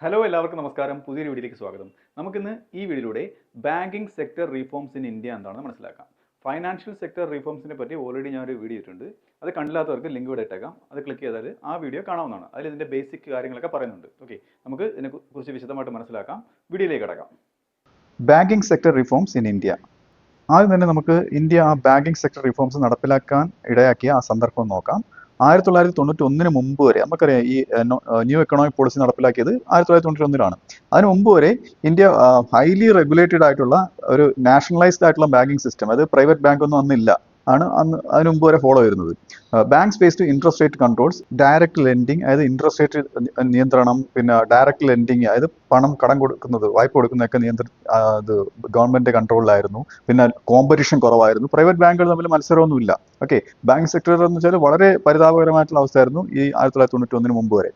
Hello എല്ലാവർക്കും നമസ്കാരം. പുതിയൊരു വീഡിയോയിലേക്ക് സ്വാഗതം. നമുക്കിന്ന് ഈ വീഡിയോയിലൂടെ banking sector reforms in India എന്താണെന്ന് മനസ്സിലാക്കാം. ഫൈനാൻഷ്യൽ സെക്ടർ റീഫോംസിനെ പറ്റി ഓൾറെഡി ഞാനൊരു വീഡിയോ ഇട്ടിട്ടുണ്ട്. അത് കണ്ടില്ലാത്തവർക്ക് ലിങ്ക് ഇവിടെ ഇട്ടേക്കാം. അത് ക്ലിക്ക് ചെയ്താൽ ആ വീഡിയോ കാണാവുന്നതാണ്. അതിൽ ഇതിൻ്റെ ബേസിക് കാര്യങ്ങളൊക്കെ പറയുന്നുണ്ട്. ഓക്കെ, നമുക്ക് ഇതിനെക്കുറിച്ച് വിശദമായിട്ട് മനസ്സിലാക്കാം. വീഡിയോയിലേക്ക് കിടക്കാം. Banking sector reforms in India. ആദ്യം തന്നെ നമുക്ക് ഇന്ത്യ ആ ബാങ്കിങ് സെക്ടർ റിഫോംസ് നടപ്പിലാക്കാൻ ഇടയാക്കിയ ആ സന്ദർഭം നോക്കാം. 1991 മുമ്പ് വരെ നമുക്കറിയാം ഈ ന്യൂ എക്കണോമിക് പോളിസി നടപ്പിലാക്കിയത് 1991 അതിന് മുമ്പ് വരെ ഇന്ത്യ ഹൈലി റെഗുലേറ്റഡ് ആയിട്ടുള്ള ഒരു നാഷണലൈസ്ഡ് ആയിട്ടുള്ള ബാങ്കിങ് സിസ്റ്റം, അത് പ്രൈവറ്റ് ബാങ്ക് ഒന്നും അന്നില്ല, ആണ് അതിന് മുമ്പ് വരെ ഫോളോ ചെയ്യുന്നത്. Banks based interest rate controls, direct lending, അതായത് ഇൻട്രസ്റ്റ് റേറ്റ് നിയന്ത്രണം, പിന്നെ ഡയറക്റ്റ് ലെൻഡിങ്, അതായത് കടം കൊടുക്കുന്നത്, വായ്പ കൊടുക്കുന്നതൊക്കെ ഇത് ഗവൺമെന്റ് കൺട്രോളിലായിരുന്നു. പിന്നെ കോമ്പറ്റീഷൻ കുറവായിരുന്നു, പ്രൈവറ്റ് ബാങ്കുകൾ തമ്മിൽ മത്സരമൊന്നുമില്ല. ഓക്കെ, ബാങ്ക് സെക്ടർ എന്ന് വെച്ചാൽ വളരെ പരിതാപകരമായിട്ടുള്ള അവസ്ഥയായിരുന്നു ഈ 1991 മുമ്പ് വരെ.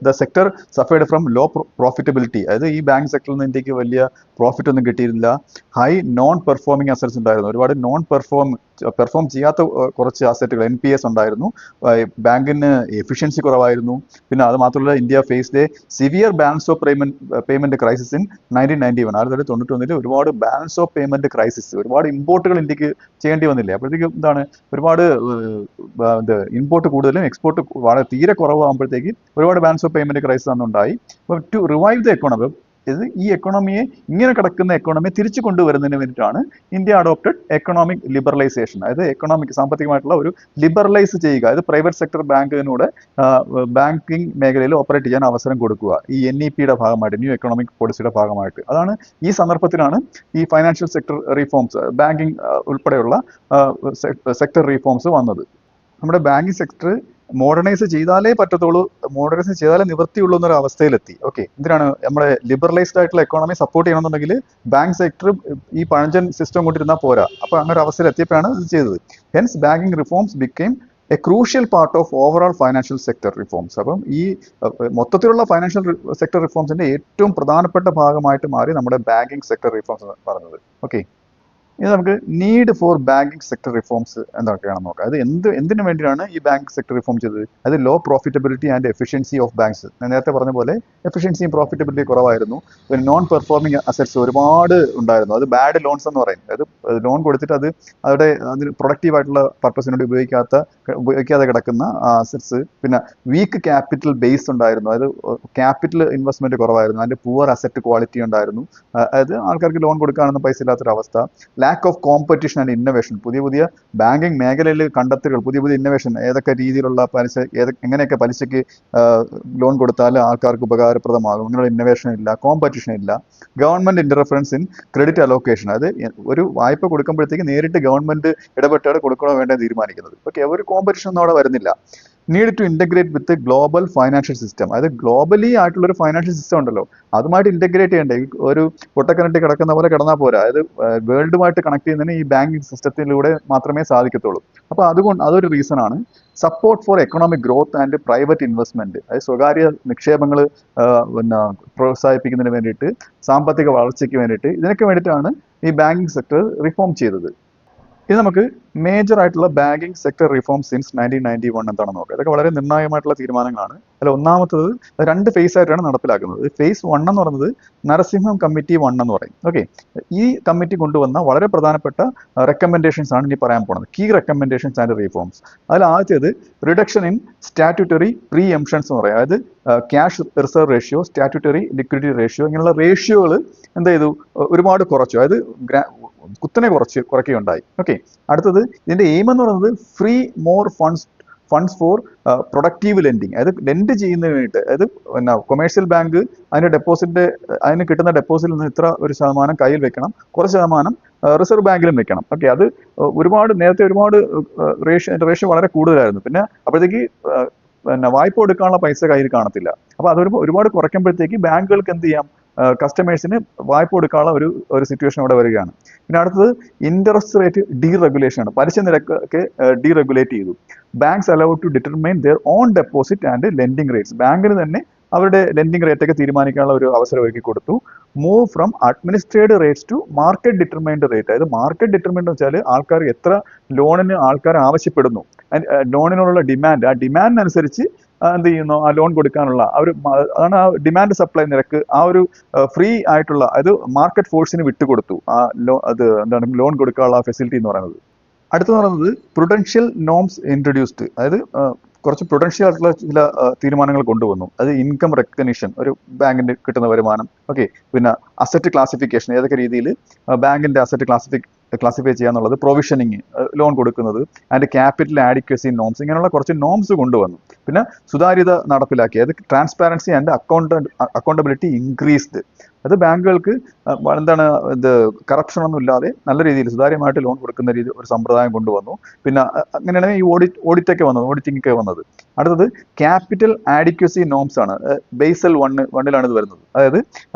The sector suffered from low profitability, അതായത് ഈ ബാങ്ക് സെക്ടറിൽ നിന്ന് ഇന്ത്യക്ക് വലിയ പ്രോഫിറ്റ് ഒന്നും കിട്ടിയിരുന്നില്ല. ഹൈ നോൺ പെർഫോമിംഗ് അസറ്റ്സ് ഉണ്ടായിരുന്നു, ഒരുപാട് പെർഫോം ചെയ്യാത്ത കുറച്ച് അസറ്റുകൾ NPS ഉണ്ടായിരുന്നു. ബാങ്കിന് എഫിഷ്യൻസി കുറവായിരുന്നു. പിന്നെ അത് മാത്രമല്ല, India faced a severe balance of payment crisis in 1991. 1991 ഒരുപാട് ബാലൻസ് ഓഫ് പേയ്മെന്റ് ക്രൈസിസ്, ഒരുപാട് ഇമ്പോർട്ടുകൾ ഇന്ത്യക്ക് ചെയ്യേണ്ടി വന്നില്ലേ. അപ്പോഴത്തേക്കും എന്താണ്, ഒരുപാട് ഇമ്പോർട്ട് കൂടുതലും എക്സ്പോർട്ട് വളരെ തീരെ കുറവാകുമ്പോഴത്തേക്ക് ഒരുപാട് ബാലൻസ് ഓഫ് പേയ്മെന്റ് ക്രൈസിസ് അന്നുണ്ടായി. അപ്പോൾ ടു റിവൈവ് ദ എക്കോണമി, ഈ എക്കോണമിയെ, ഇങ്ങനെ കിടക്കുന്ന എക്കോണമിയെ തിരിച്ചു കൊണ്ടുവരുന്നതിന് വേണ്ടിയിട്ടാണ് ഇന്ത്യ അഡോപ്റ്റഡ് എക്കണോമിക് ലിബറലൈസേഷൻ, അതായത് സാമ്പത്തികമായിട്ടുള്ള ഒരു ലിബറലൈസ് ചെയ്യുക, അതായത് പ്രൈവറ്റ് സെക്ടർ ബാങ്കിനോട് ബാങ്കിങ് മേഖലയിൽ ഓപ്പറേറ്റ് ചെയ്യാൻ അവസരം കൊടുക്കുക, ഈ NEPയുടെ ഭാഗമായിട്ട്, ന്യൂ എക്കണോമിക് പോളിസിയുടെ ഭാഗമായിട്ട്. അതാണ് ഈ സന്ദർഭത്തിലാണ് ഈ ഫൈനാൻഷ്യൽ സെക്ടർ റീഫോംസ്, ബാങ്കിങ് ഉൾപ്പെടെയുള്ള സെക്ടർ റീഫോംസ് വന്നത്. നമ്മുടെ ബാങ്കിങ് സെക്ടർ മോഡേണൈസ് ചെയ്താലേ പറ്റത്തുള്ളൂ, മോഡേണൈസ് ചെയ്താലേ നിവൃത്തിയുള്ളൂ എന്നൊരു അവസ്ഥയിലെത്തി. ഓക്കെ, എന്തിനാണ് നമ്മുടെ ലിബറലൈസ്ഡ് ആയിട്ടുള്ള എക്കോണമി സപ്പോർട്ട് ചെയ്യണമെന്നുണ്ടെങ്കിൽ ബാങ്ക് സെക്ടർ ഈ പഴഞ്ചൻ സിസ്റ്റം കൊണ്ടിരുന്നാൽ പോരാ. അപ്പോൾ അങ്ങനെ ഒരു അവസ്ഥയിൽ എത്തിയപ്പോഴാണ് ഇത് ചെയ്തത്. Hence banking reforms became A crucial part of overall financial sector reforms. അപ്പം ഈ മൊത്തത്തിലുള്ള ഫൈനാൻഷ്യൽ സെക്ടർ റിഫോംസിന്റെ ഏറ്റവും പ്രധാനപ്പെട്ട ഭാഗമായിട്ട് മാറി നമ്മുടെ ബാങ്കിങ് സെക്ടർ റിഫോംസ് എന്ന് പറയുന്നത്. ഓക്കെ, ഇനി നമുക്ക് need for banking sector reforms എന്തൊക്കെയാണെന്ന് നോക്കാം. അത് എന്തിനു വേണ്ടിയാണ് ഈ ബാങ്ക് സെക്ടർ റിഫോം ചെയ്തത്? അത് low profitability and efficiency of banks. ഞാൻ നേരത്തെ പറഞ്ഞ പോലെ എഫിഷ്യൻസിയും പ്രോഫിറ്റബിലിറ്റി കുറവായിരുന്നു. പിന്നെ നോൺ പെർഫോമിംഗ് അസറ്റ്സ് ഒരുപാട് ഉണ്ടായിരുന്നു, അത് ബാഡ് ലോൺസ് എന്ന് പറയും. അതായത് ലോൺ കൊടുത്തിട്ട് അതിന് പ്രൊഡക്റ്റീവ് ആയിട്ടുള്ള പർപ്പസിനോട് ഉപയോഗിക്കാതെ കിടക്കുന്ന അസറ്റ്സ്. പിന്നെ വീക്ക് ക്യാപിറ്റൽ ബേസ് ഉണ്ടായിരുന്നു, അതായത് ക്യാപിറ്റൽ ഇൻവെസ്റ്റ്മെന്റ് കുറവായിരുന്നു. അതിന്റെ പുവർ അസറ്റ് ക്വാളിറ്റി ഉണ്ടായിരുന്നു, അതായത് ആൾക്കാർക്ക് ലോൺ കൊടുക്കാനൊന്നും പൈസ ഇല്ലാത്തൊരവസ്ഥ. Lack of competition and innovation, പുതിയ ബാങ്കിങ് മേഖലയിൽ കണ്ടെത്തലുകൾ, പുതിയ ഇന്നോവേഷൻ, ഏതൊക്കെ രീതിയിലുള്ള പലിശ, എങ്ങനെയൊക്കെ പലിശയ്ക്ക് ലോൺ കൊടുത്താൽ ആൾക്കാർക്ക് ഉപകാരപ്രദമാകും, അങ്ങനെയുള്ള ഇന്നോവേഷൻ ഇല്ല, കോമ്പറ്റീഷൻ ഇല്ല. Government interference in credit allocation, അതായത് ഒരു വായ്പ കൊടുക്കുമ്പോഴത്തേക്ക് നേരിട്ട് ഗവൺമെന്റ് ഇടപെട്ടാണ് കൊടുക്കണോ വേണ്ടത് തീരുമാനിക്കുന്നത്. ഓക്കെ, ഒരു കോമ്പറ്റീഷൻ ഒന്നും അവിടെ വരുന്നില്ല. Need to integrate with global financial system, അതായത് ഗ്ലോബലി ആയിട്ടുള്ള ഒരു ഫൈനാൻഷ്യൽ സിസ്റ്റം ഉണ്ടല്ലോ, അതുമായിട്ട് ഇന്റഗ്രേറ്റ് ചെയ്യണ്ടേ. ഒരു പൊട്ടക്കിണറ്റി കിടക്കുന്ന പോലെ കിടന്നാൽ പോരാ, അതായത് വേൾഡുമായിട്ട് കണക്ട് ചെയ്യുന്നതിന് ഈ ബാങ്കിങ് സിസ്റ്റത്തിലൂടെ മാത്രമേ സാധിക്കത്തുള്ളൂ. അപ്പോൾ അതൊരു റീസൺ ആണ്. Support for economic growth and private investment, അതായത് സ്വകാര്യ നിക്ഷേപങ്ങൾ പ്രോത്സാഹിപ്പിക്കുന്നതിന് വേണ്ടിയിട്ട്, സാമ്പത്തിക വളർച്ചയ്ക്ക് വേണ്ടിയിട്ട്, ഇതിനൊക്കെ വേണ്ടിയിട്ടാണ് ഈ ബാങ്കിങ് സെക്ടർ റിഫോം ചെയ്തത്. ഇത് നമുക്ക് മേജർ ആയിട്ടുള്ള ബാങ്കിങ് സെക്ടർ റിഫോം സിൻസ് 1991 എന്താണെന്ന് നോക്കാം. ഇതൊക്കെ വളരെ നിർണായകമായിട്ടുള്ള തീരുമാനങ്ങളാണ്. അതിൽ ഒന്നാമത്തത് 2 ഫേസ് ആയിട്ടാണ് നടപ്പിലാക്കുന്നത്. ഫേസ് 1 എന്ന് പറയുന്നത് നരസിംഹം കമ്മിറ്റി 1 എന്ന് പറയും. ഓക്കെ, ഈ കമ്മിറ്റി കൊണ്ടുവന്ന വളരെ പ്രധാനപ്പെട്ട റെക്കമെൻഡേഷൻസ് ആണ് ഇനി പറയാൻ പോകുന്നത്. Key recommendations and reforms. അതിൽ ആദ്യത്തേത് reduction in statutory preemptions എന്ന് പറയും, അതായത് cash reserve ratio, statutory liquidity ratio, ഇങ്ങനെയുള്ള റേഷ്യോകൾ എന്ത് ചെയ്തു, ഒരുപാട് കുറച്ചു, അതായത് കുത്തനെ കുറയ്ക്കുകയുണ്ടായി. ഓക്കെ, അടുത്തത് ഇതിന്റെ എയിം എന്ന് പറയുന്നത് free more funds four productive lending, അതായത് ലെൻഡ് ചെയ്യുന്നതിന് വേണ്ടിയിട്ട്, അതായത് കൊമേഴ്ഷ്യൽ ബാങ്ക് അതിന് കിട്ടുന്ന ഡെപ്പോസിറ്റിൽ നിന്ന് ഇത്ര ഒരു ശതമാനം കയ്യിൽ വെക്കണം, കുറച്ച് ശതമാനം റിസർവ് ബാങ്കിലും വെക്കണം. ഓക്കെ, അത് നേരത്തെ ഒരുപാട് റേഷ്യോ വളരെ കൂടുതലായിരുന്നു. പിന്നെ അപ്പോഴത്തേക്ക് വായ്പ കൊടുക്കാനുള്ള പൈസ കയ്യിൽ കാണത്തില്ല. അപ്പോൾ ഒരുപാട് കുറയ്ക്കുമ്പോഴത്തേക്ക് ബാങ്കുകൾക്ക് എന്ത് ചെയ്യാം, കസ്റ്റമേഴ്സിന് വായ്പ കൊടുക്കാനുള്ള ഒരു സിറ്റുവേഷൻ അവിടെ വരികയാണ്. പിന്നെ അടുത്തത് ഇൻട്രസ്റ്റ് റേറ്റ് ഡീറെഗുലേഷൻ ആണ്, പലിശ നിരക്കൊക്കെ ഡീറെഗുലേറ്റ് ചെയ്തു. Banks allowed to determine their own deposit and lending rates, ബാങ്കിന് തന്നെ അവരുടെ ലെൻഡിങ് റേറ്റ് ഒക്കെ തീരുമാനിക്കാനുള്ള ഒരു അവസരം ഒരുക്കി കൊടുത്തു. Move from administered rates to market determined rate, അതായത് മാർക്കറ്റ് ഡിറ്റർമൈൻഡ് എന്ന് വെച്ചാൽ ആൾക്കാർ എത്ര ലോണിന് ആവശ്യപ്പെടുന്നു, ലോണിനോടുള്ള ഡിമാൻഡ്, ആ ഡിമാൻഡിനനുസരിച്ച് എന്ത് ചെയ്യുന്നു, ആ ലോൺ കൊടുക്കാനുള്ള അതാണ് ആ ഡിമാൻഡ് സപ്ലൈ നിരക്ക്, ആ ഒരു ഫ്രീ ആയിട്ടുള്ള അത് മാർക്കറ്റ് ഫോഴ്സിന് വിട്ടുകൊടുത്തു അത് എന്താണ് ലോൺ കൊടുക്കാനുള്ള ഫെസിലിറ്റി എന്ന് പറയുന്നത്. അടുത്തെന്ന് പറയുന്നത് പ്രുഡൻഷ്യൽ നോംസ് ഇൻട്രൊഡ്യൂസ്ഡ്, അതായത് കുറച്ച് പ്രൊഡൻഷ്യൽ ആയിട്ടുള്ള ചില തീരുമാനങ്ങൾ കൊണ്ടുവന്നു. അത് ഇൻകം റെക്കഗ്നിഷൻ, ഒരു ബാങ്കിന്റെ കിട്ടുന്ന വരുമാനം, ഓക്കെ, പിന്നെ അസറ്റ് ക്ലാസിഫിക്കേഷൻ, ഏതൊക്കെ രീതിയിൽ ബാങ്കിന്റെ അസറ്റ് ക്ലാസിഫൈ ചെയ്യാന്നുള്ളത്, പ്രൊവിഷനിങ്, ലോൺ കൊടുക്കുന്നത്, ആൻഡ് ക്യാപിറ്റൽ ആഡിക്വസി നോംസ്, ഇങ്ങനെയുള്ള കുറച്ച് നോംസ് കൊണ്ടുവന്നു. പിന്നെ സുതാര്യത നടപ്പിലാക്കി, അത് ട്രാൻസ്പാരൻസി ആൻഡ് അക്കൗണ്ടബിലിറ്റി ഇൻക്രീസ്ഡ്, അത് ബാങ്കുകൾക്ക് എന്താണ് കറപ്ഷൻ ഒന്നും ഇല്ലാതെ നല്ല രീതിയിൽ സുതാര്യമായിട്ട് ലോൺ കൊടുക്കുന്ന രീതി ഒരു സമ്പ്രദായം കൊണ്ടുവന്നു. പിന്നെ അങ്ങനെയാണ് ഈ ഓഡിറ്റിംഗ് ഒക്കെ വന്നത്. അടുത്തത് ക്യാപിറ്റൽ ആഡിക്വസി നോംസ് ആണ്. ബേസൽ വണ്ണിലാണ് ഇത് വരുന്നത്. അതായത്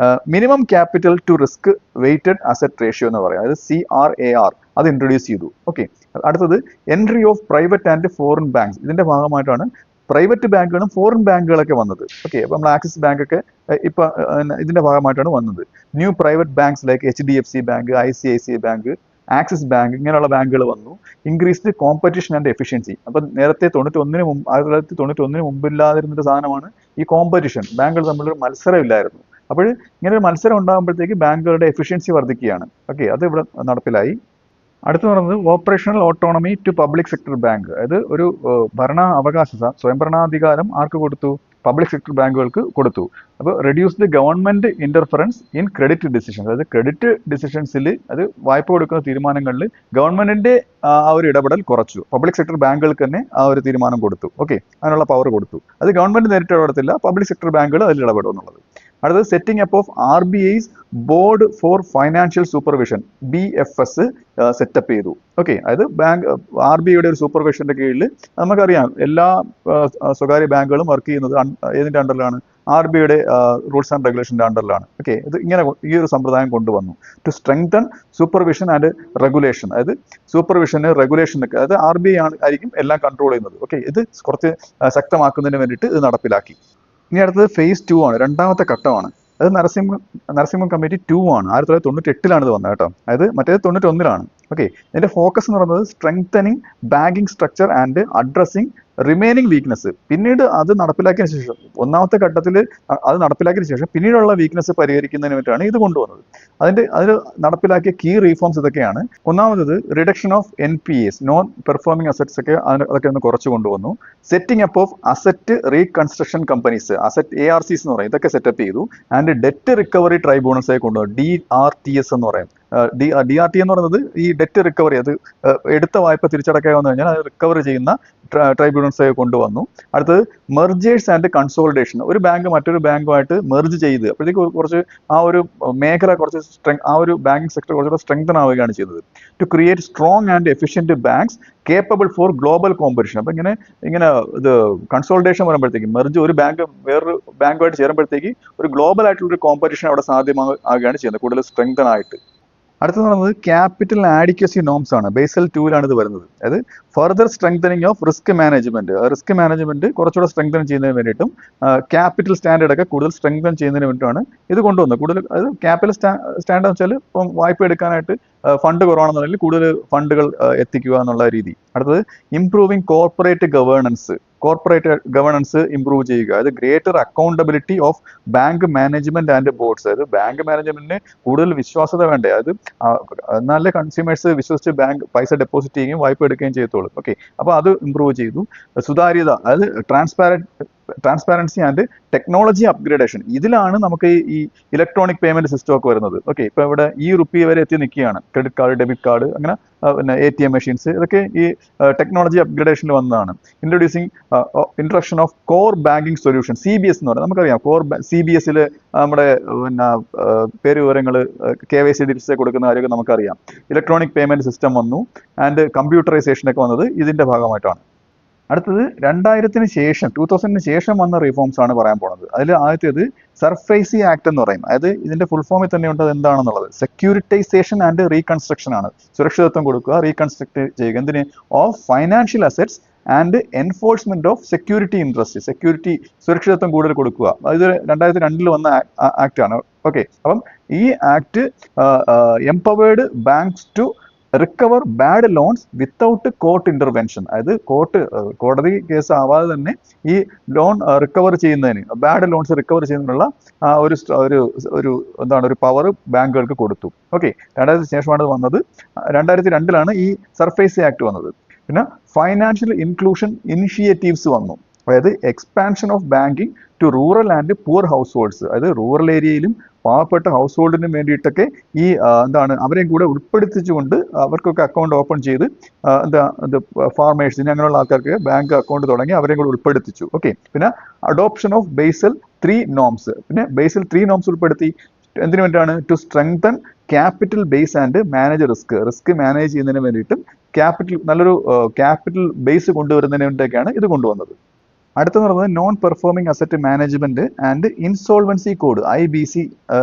minimum capital to risk weighted asset ratio എന്ന് പറയാം, അതായത് CRAR, അത് ഇൻട്രൊഡ്യൂസ് ചെയ്തു. ഓക്കെ. അടുത്തത് entry of private and foreign banks, ഇതിന്റെ ഭാഗമായിട്ടാണ് പ്രൈവറ്റ് ബാങ്കുകളും ഫോറിൻ ബാങ്കുകളൊക്കെ വന്നത്. ഓക്കെ. അപ്പൊ നമ്മൾ ആക്സിസ് ബാങ്ക് ഒക്കെ ഇപ്പൊ ഇതിന്റെ ഭാഗമായിട്ടാണ് വന്നത്. New private banks like HDFC bank, ICICI bank, axis bank, ഇങ്ങനെയുള്ള ബാങ്കുകൾ വന്നു. Increased competition and efficiency. അപ്പൊ നേരത്തെ 1991 മുമ്പില്ലാതിരുന്നൊരു സാധനമാണ് ഈ കോമ്പറ്റീഷൻ. ബാങ്കുകൾ തമ്മിലൊരു മത്സരം ഇല്ലായിരുന്നു. അപ്പോൾ ഇങ്ങനെ ഒരു മത്സരം ഉണ്ടാകുമ്പോഴത്തേക്ക് ബാങ്കുകളുടെ എഫിഷ്യൻസി വർദ്ധിക്കുകയാണ്. ഓക്കെ, അത് ഇവിടെ നടപ്പിലായി. അടുത്ത് പറയുന്നത് operational autonomy to public sector bank, അതായത് ഒരു ഭരണ അവകാശ സ്വയംഭരണാധികാരം ആർക്ക് കൊടുത്തു? പബ്ലിക് സെക്ടർ ബാങ്കുകൾക്ക് കൊടുത്തു. അപ്പോൾ reduce the government interference in credit decision, അതായത് ക്രെഡിറ്റ് ഡിസിഷൻസിൽ, അത് വായ്പ കൊടുക്കുന്ന തീരുമാനങ്ങളിൽ ഗവൺമെന്റിന്റെ ആ ഒരു ഇടപെടൽ കുറച്ചു. പബ്ലിക് സെക്ടർ ബാങ്കുകൾക്ക് തന്നെ ആ ഒരു തീരുമാനം കൊടുത്തു. ഓക്കെ, അതിനുള്ള പവർ കൊടുത്തു. അത് ഗവൺമെന്റ് നേരിട്ട് ഇടപെടത്തില്ല, പബ്ലിക് സെക്ടർ ബാങ്കുകൾ അതിൽ ഇടപെടും എന്നുള്ളത്. അടുത്തത് setting up of RBI's board for financial supervision, BFS setup ചെയ്തു. ഓക്കെ, അതായത് RBIയുടെ ഒരു സൂപ്പർവിഷന്റെ കീഴിൽ നമുക്കറിയാം എല്ലാ സ്വകാര്യ ബാങ്കുകളും വർക്ക് ചെയ്യുന്നത് ഏതിന്റെ അണ്ടറിലാണ്? RBIയുടെ റൂൾസ് ആൻഡ് റെഗുലേഷന്റെ അണ്ടറിലാണ്. ഓക്കെ, ഇത് ഇങ്ങനെ ഈ ഒരു സമ്പ്രദായം കൊണ്ടുവന്നു. To strengthen supervision and regulation, അതായത് സൂപ്പർവിഷന് റെഗുലേഷനൊക്കെ, അതായത് RBI ആയിരിക്കും എല്ലാം കൺട്രോൾ ചെയ്യുന്നത്. ഓക്കെ, ഇത് കുറച്ച് ശക്തമാക്കുന്നതിന് വേണ്ടിയിട്ട് ഇത് നടപ്പിലാക്കി. ഇനി അടുത്തത് phase 2 ആണ്, രണ്ടാമത്തെ ഘട്ടമാണ്. അത് നരസിംഹം കമ്മിറ്റി 2 ആണ്. 1998 ഇത് വന്നത് കേട്ടോ. അതായത് മറ്റേത് 91. ഓക്കെ, ഇതിന്റെ ഫോക്കസ് എന്ന് പറയുന്നത് strengthening banking structure and addressing remaining weakness. പിന്നീട് അത് നടപ്പിലാക്കിയതിനു ശേഷം, ഒന്നാമത്തെ ഘട്ടത്തിൽ അത് നടപ്പിലാക്കിയതിനു ശേഷം പിന്നീടുള്ള വീക്ക്നെസ് പരിഹരിക്കുന്നതിന് വേണ്ടിയിട്ടാണ് ഇത് കൊണ്ടുവന്നത്. അതിൽ നടപ്പിലാക്കിയ കീ റീഫോംസ് ഇതൊക്കെയാണ്. ഒന്നാമത് reduction of NPAs, non performing assets ഒക്കെ അതൊക്കെ ഒന്ന് കുറച്ച് കൊണ്ടുവന്നു. Setting up of asset reconstruction companies, asset ARCs എന്ന് പറയും, ഇതൊക്കെ സെറ്റപ്പ് ചെയ്തു. ആൻഡ് ഡെറ്റ് റിക്കവറി ട്രൈബ്യൂണൽസ് ആയി കൊണ്ടുവന്നു, DRTS എന്ന് പറയും. DRT എന്ന് പറയുന്നത് ഈ ഡെറ്റ് റിക്കവറി, അത് എടുത്ത വായ്പ തിരിച്ചടക്കാൻ വന്നു കഴിഞ്ഞാൽ അത് റിക്കവർ ചെയ്യുന്ന ട്രൈബ്യൂണൽസ് കൊണ്ടുവന്നു. അടുത്തത് മെർജേഴ്സ് ആൻഡ് കൺസോളിഡേഷൻ, ഒരു ബാങ്ക് മറ്റൊരു ബാങ്കുമായിട്ട് മെർജ് ചെയ്ത് അപ്പോഴത്തേക്ക് കുറച്ച് ആ ഒരു മേഖല കുറച്ച് ആ ഒരു ബാങ്കിങ് സെക്ടർ കുറച്ചുകൂടെ സ്ട്രെങ്തൻ ആവുകയാണ് ചെയ്തത്. To create strong and efficient banks capable for global competition. അപ്പൊ ഇങ്ങനെ ഇത് കൺസോളിഡേഷൻ വരുമ്പോഴത്തേക്ക്, മെർജ് ഒരു ബാങ്ക് വേറൊരു ബാങ്കുമായിട്ട് ചേരുമ്പോഴത്തേക്ക് ഒരു ഗ്ലോബൽ ആയിട്ടുള്ള ഒരു കോമ്പറ്റീഷൻ അവിടെ സാധ്യമാകുകയാണ് ചെയ്യുന്നത്, കൂടുതൽ സ്ട്രെങ്തൻ ആയിട്ട്. അടുത്തത് പറയുന്നത് ക്യാപിറ്റൽ ആഡിക്വസി നോംസ് ആണ്. ബേസൽ 2 ഇത് വരുന്നത്. അതായത് further strengthening of risk management കുറച്ചുകൂടെ സ്ട്രെങ്തൻ ചെയ്യുന്നതിന് വേണ്ടിയിട്ടും ക്യാപിറ്റൽ സ്റ്റാൻഡേർഡ് ഒക്കെ കൂടുതൽ സ്ട്രെങ്തൻ ചെയ്യുന്നതിന് വേണ്ടിയിട്ടാണ് ഇത് കൊണ്ടുവന്നത്. കൂടുതൽ അതായത് ക്യാപിറ്റൽ സ്റ്റാൻഡേർഡ് എന്ന് വെച്ചാൽ ഇപ്പം വായ്പ എടുക്കാനായിട്ട് ഫണ്ട് കുറവാണെന്നുണ്ടെങ്കിൽ കൂടുതൽ ഫണ്ടുകൾ എത്തിക്കുക എന്നുള്ള രീതി. അടുത്തത് ഇംപ്രൂവിങ് കോർപ്പറേറ്റ് ഗവേണൻസ് ഇംപ്രൂവ് ചെയ്യുക, അതായത് greater accountability of bank management and boards, അതായത് ബാങ്ക് മാനേജ്മെന്റിന് കൂടുതൽ വിശ്വാസത വേണ്ടേ, അതായത് നല്ല കൺസ്യൂമേഴ്സ് വിശ്വസിച്ച് ബാങ്ക് പൈസ ഡെപ്പോസിറ്റ് ചെയ്യുകയും വായ്പ എടുക്കുകയും ചെയ്യത്തുള്ളൂ. ഓക്കെ, അപ്പോൾ അത് ഇംപ്രൂവ് ചെയ്തു. സുതാര്യത, അതായത് ട്രാൻസ്പാരൻസി ആൻഡ് ടെക്നോളജി അപ്ഗ്രേഡേഷൻ, ഇതിലാണ് നമുക്ക് ഈ ഇലക്ട്രോണിക് പേയ്മെന്റ് സിസ്റ്റം ഒക്കെ വരുന്നത്. ഓക്കെ, ഇപ്പൊ ഇവിടെ റുപ്പി വരെ എത്തി നിൽക്കുകയാണ്. ക്രെഡിറ്റ് കാർഡ്, ഡെബിറ്റ് കാർഡ്, അങ്ങനെ പിന്നെ ATM മെഷീൻസ്, ഇതൊക്കെ ഈ ടെക്നോളജി അപ്ഗ്രേഡേഷനിൽ വന്നതാണ്. Introduction of core banking solution, CBS എന്ന് പറയുന്നത് നമുക്കറിയാം. CBSൽ നമ്മുടെ പിന്നെ പേര് വിവരങ്ങൾ, KYC ഡീറ്റെയിൽസ് കൊടുക്കുന്ന കാര്യമൊക്കെ നമുക്കറിയാം. ഇലക്ട്രോണിക് പേയ്മെന്റ് സിസ്റ്റം വന്നു. ആൻഡ് കമ്പ്യൂട്ടറൈസേഷൻ ഒക്കെ വന്നത് ഇതിന്റെ ഭാഗമായിട്ടാണ്. അടുത്തത് 2000 ശേഷം വന്ന റീഫോംസ് ആണ് പറയാൻ പോണത്. അതിൽ ആദ്യത്തേത് സർഫേസി ആക്ട് എന്ന് പറയും. അതായത് ഇതിന്റെ ഫുൾ ഫോമിൽ തന്നെ ഉണ്ട്, അത് എന്താണെന്നുള്ളത്. സെക്യൂരിറ്റൈസേഷൻ ആൻഡ് റീകൺസ്ട്രക്ഷൻ ആണ്. സുരക്ഷിതത്വം കൊടുക്കുക, റീകൺസ്ട്രക്ട് ചെയ്യുക. എന്തിന്? Of financial assets and enforcement of security interest, സുരക്ഷിതത്വം കൂടുതൽ കൊടുക്കുക. ഇത് 2002 വന്ന ആക്ട് ആണ്. ഓക്കെ, അപ്പം ഈ act empowered banks to recover bad loans without court intervention. അതായത് കോടതി കേസ് ആവാതെ തന്നെ ഈ ലോൺ റിക്കവർ ചെയ്യുന്നതിന്, ബാഡ് ലോൺസ് റിക്കവർ ചെയ്യുന്നതിനുള്ള ഒരു എന്താണ് ഒരു പവർ ബാങ്കുകൾക്ക് കൊടുത്തു. ഓക്കെ, 2000 ശേഷമാണ് ഇത് വന്നത്. 2002 ഈ സർഫേസി ആക്ട് വന്നത്. പിന്നെ ഫൈനാൻഷ്യൽ ഇൻക്ലൂഷൻ ഇനിഷ്യേറ്റീവ്സ് വന്നു. അതായത് expansion of banking to rural and poor households. അതായത് റൂറൽ ഏരിയയിലും പാവപ്പെട്ട ഹൗസ് ഹോൾഡിനും വേണ്ടിയിട്ടൊക്കെ ഈ അവരെയും കൂടെ ഉൾപ്പെടുത്തിച്ചുകൊണ്ട് അവർക്കൊക്കെ അക്കൗണ്ട് ഓപ്പൺ ചെയ്ത് ഫാർമേഴ്സിന് അങ്ങനെയുള്ള ആൾക്കാർക്ക് ബാങ്ക് അക്കൗണ്ട് തുടങ്ങി അവരെയും കൂടെ ഉൾപ്പെടുത്തിച്ചു. ഓക്കെ, പിന്നെ അഡോപ്ഷൻ ഓഫ് ബേസൽ 3 നോംസ്. പിന്നെ ബേസൽ 3 നോംസ് ഉൾപ്പെടുത്തി. എന്തിനു വേണ്ടിയാണ്? To strengthen capital base and manage risk manage ചെയ്യുന്നതിന് വേണ്ടിയിട്ടും നല്ലൊരു ക്യാപിറ്റൽ ബേസ് കൊണ്ടുവരുന്നതിന് വേണ്ടിയൊക്കെയാണ് ഇത് കൊണ്ടുവന്നത്. അടുത്തെന്ന് പറയുന്നത് non performing asset management and insolvency code, IBC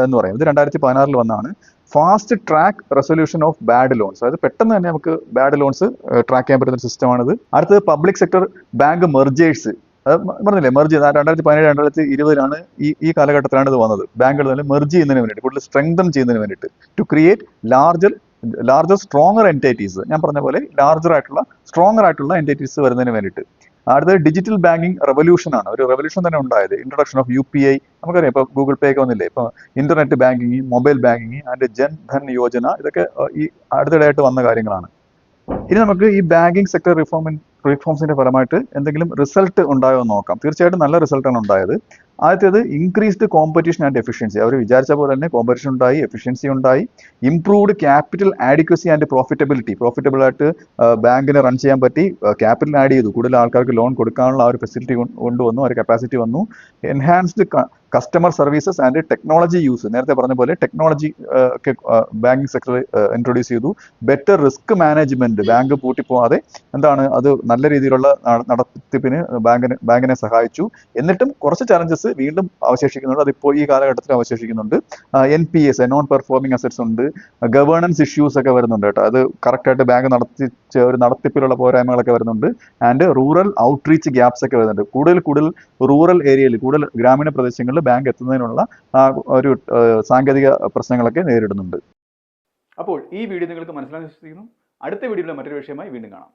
എന്ന് പറയും. ഇത് 2016 വന്നതാണ്. Fast track resolution of bad loans. അതായത് പെട്ടെന്ന് തന്നെ നമുക്ക് ബാഡ് ലോൺസ് ട്രാക്ക് ചെയ്യാൻ പറ്റുന്ന ഒരു സിസ്റ്റമാണിത്. അടുത്തത് പബ്ലിക് സെക്ടർ ബാങ്ക് മെർജേഴ്സ്. പറഞ്ഞില്ലേ, മെർജ് 2017 2020 ഈ കാലഘട്ടത്തിലാണ് ഇത് വന്നത്. ബാങ്കുകൾ തന്നെ മെർജ് ചെയ്യുന്നതിന് വേണ്ടിയിട്ട്, കൂടുതൽ സ്ട്രെങ്തൻ ചെയ്യുന്നതിന് വേണ്ടിയിട്ട്, to create larger stronger entities. ഞാൻ പറഞ്ഞ പോലെ സ്ട്രോങ്ങർ ആയിട്ടുള്ള എൻറ്റൈറ്റീസ് വരുന്നതിന് വേണ്ടിയിട്ട്. അടുത്തത് ഡിജിറ്റൽ ബാങ്കിങ് റെവല്യൂഷൻ ആണ്. ഒരു റെവല്യൂഷൻ തന്നെ ഉണ്ടായത്. Introduction of UPI. നമുക്കറിയാം, ഇപ്പോൾ ഗൂഗിൾ പേ ഒക്കെ വന്നില്ലേ, ഇപ്പോൾ internet banking, mobile banking and Jan Dhan Yojana, ഇതൊക്കെ ഈ അടുത്തിടെയായിട്ട് വന്ന കാര്യങ്ങളാണ്. ഇനി നമുക്ക് ഈ ബാങ്കിങ് സെക്ടർ റിഫോംസിന്റെ ഫലമായിട്ട് എന്തെങ്കിലും റിസൾട്ട് ഉണ്ടായോ എന്ന് നോക്കാം. തീർച്ചയായിട്ടും നല്ല റിസൾട്ടാണ് ഉണ്ടായത്. ആദ്യത്തേത് ഇൻക്രീസ്ഡ് കോമ്പറ്റീഷൻ ആൻഡ് എഫിഷ്യൻസി. അവർ വിചാരിച്ച പോലെ തന്നെ കോമ്പറ്റീഷൻ ഉണ്ടായി, എഫിഷ്യൻസി ഉണ്ടായി. Improved capital adequacy and profitable ആയിട്ട് ബാങ്കിനെ റൺ ചെയ്യാൻ പറ്റി. ക്യാപിറ്റൽ ആഡ് ചെയ്തു, കൂടുതൽ ആൾക്കാർക്ക് ലോൺ കൊടുക്കാനുള്ള ആ ഒരു ഫെസിലിറ്റി കൊണ്ടുവന്നു, ഒരു കപ്പാസിറ്റി വന്നു. Enhanced customer services and technology use. നേരത്തെ പറഞ്ഞ പോലെ ടെക്നോളജി ഒക്കെ ബാങ്കിങ് സെക്ടർ ഇൻട്രൊഡ്യൂസ് ചെയ്തു. ബെറ്റർ റിസ്ക് മാനേജ്മെന്റ്, ബാങ്ക് പൂട്ടിപ്പോവാതെ അത് നല്ല രീതിയിലുള്ള നടത്തിപ്പിന് ബാങ്കിനെ സഹായിച്ചു. എന്നിട്ടും കുറച്ച് ചലഞ്ചസ് വീണ്ടും അവശേഷിക്കുന്നുണ്ട്. അതിപ്പോൾ ഈ കാലഘട്ടത്തിൽ അവശേഷിക്കുന്നുണ്ട്. NPAs, നോൺ പെർഫോമിംഗ് അസറ്റ്സ് ഉണ്ട്. ഗവേണൻസ് ഇഷ്യൂസ് ഒക്കെ വരുന്നുണ്ട് കേട്ടോ. അത് കറക്റ്റായിട്ട് ബാങ്ക് നടത്തിപ്പിലുള്ള പോരായ്മകളൊക്കെ വരുന്നുണ്ട്. ആൻഡ് റൂറൽ ഔട്ട്റീച്ച് ഗ്യാപ്സ് ഒക്കെ വരുന്നുണ്ട്. കൂടുതൽ റൂറൽ ഏരിയയിൽ, കൂടുതൽ ഗ്രാമീണ പ്രദേശങ്ങളിൽ ബാങ്ക് എത്തുന്നതിനുള്ള ഒരു സാങ്കേതിക പ്രശ്നങ്ങളൊക്കെ നേരിടുന്നുണ്ട്. അപ്പോൾ ഈ വീഡിയോ നിങ്ങൾക്ക് മനസ്സിലാക്കാൻ വിശ്വസിക്കുന്നു. അടുത്ത വീഡിയോയിലെ മറ്റൊരു വിഷയമായി വീണ്ടും കാണാം.